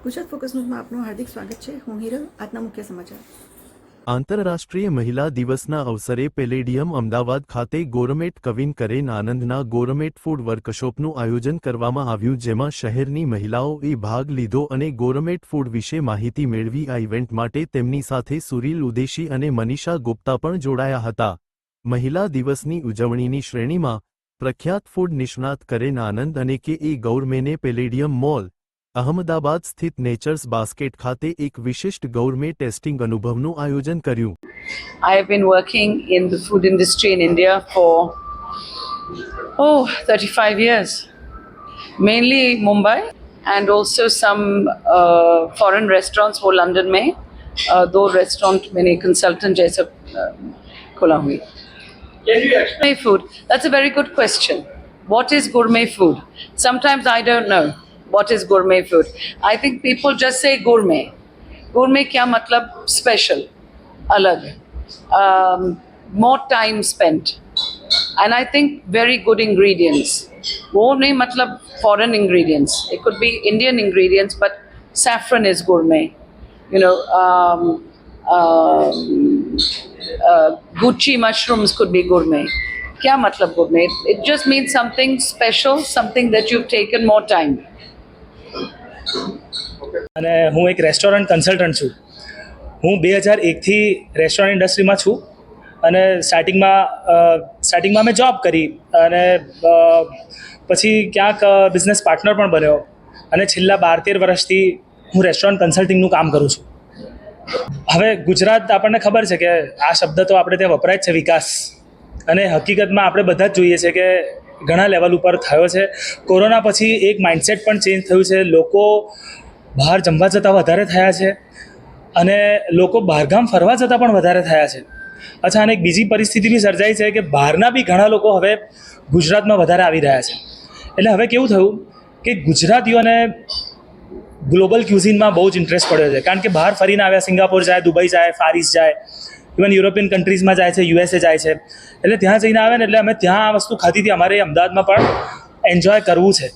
Gujarat focus ન્યૂઝમાં આપનું હાર્દિક સ્વાગત છે. હું હિરલ. આજના મુખ્ય સમાચાર. આંતરરાષ્ટ્રીય મહિલા દિવસના અવસરે પેલેડિયમ અમદાવાદ ખાતે ગોરમેટ કવિન કરેન આનંદના ગોરમેટ ફૂડ વર્કશોપનું આયોજન કરવામાં આવ્યું, જેમાં શહેરની મહિલાઓએ ભાગ લીધો અને ગોરમેટ ફૂડ વિશે માહિતી મેળવી. આ ઇવેન્ટ માટે તેમની સાથે સુરીલ ઉદેશી અને મનીષા ગુપ્તા પણ જોડાયા હતા. મહિલા દિવસની ઉજવણીની શ્રેણીમાં પ્રખ્યાત ફૂડ નિષ્ણાત કરેન આનંદ અને કે ગૌરમેને પેલેડિયમ મોલ અહમદાબાદ સ્થિત નેચર્સ બાસ્કેટ ખાતે એક વિશિષ્ટ ગૌરમે ટેસ્ટિંગ અનુભવનું આયોજન કર્યું. I have been working in the food industry in India for 35 years, mainly Mumbai and also some foreign restaurants for London में दो restaurant मैंने consultant जैसा खोला हुई. Gourmet food, that's a very good question. What is gourmet food? Sometimes I don't know what is gourmet food. I think people just say gourmet. Gourmet क्या मतलब special, अलग, more time spent, and I think very good ingredients. वो नहीं मतलब foreign ingredients. It could be Indian ingredients, but saffron is gourmet. You know, Gucci mushrooms could be gourmet. क्या मतलब gourmet? It just means something special, something that you've taken more time. અને હું એક restaurant consultant છું. હું 2001થી restaurant ઇન્ડસ્ટ્રીમાં છું અને સ્ટાર્ટિંગમાં મેં જોબ કરી અને પછી ક્યાંક બિઝનેસ પાર્ટનર પણ બન્યો અને છેલ્લા 12-13 વર્ષથી હું રેસ્ટોરન્ટ કન્સલ્ટિંગનું કામ કરું છું. હવે ગુજરાત આપણને ખબર છે કે આ શબ્દ તો આપણે ત્યાં વપરાય જ છે, વિકાસ, અને હકીકતમાં આપણે બધા જ જોઈએ છે કે ઘણા લેવલ ઉપર થયો છે. કોરોના પછી એક માઇન્ડસેટ પણ ચેન્જ થયું છે. લોકો બહાર જમવા જતાં વધારે થયા છે અને લોકો બહારગામ ફરવા જતાં પણ વધારે થયા છે. અચ્છા, અને એક બીજી પરિસ્થિતિ બી સર્જાઈ છે કે બહારના બી ઘણા લોકો હવે ગુજરાતમાં વધારે આવી રહ્યા છે. એટલે હવે કેવું થયું કે ગુજરાતીઓને ગ્લોબલ ક્યુઝિનમાં બહુ જ ઇન્ટરેસ્ટ પડ્યો છે, કારણ કે બહાર ફરીને આવ્યા, સિંગાપોર જાય, દુબઈ જાય, ફાર ઇસ્ટ જાય, ઇવન યુરોપિયન કન્ટ્રીઝમાં જાય છે, યુએસએ જાય છે. એટલે ત્યાં જઈને આવે ને એટલે અમે ત્યાં આ વસ્તુ ખાધી હતી, અમારે અમદાવાદમાં પણ એન્જોય કરવું છે.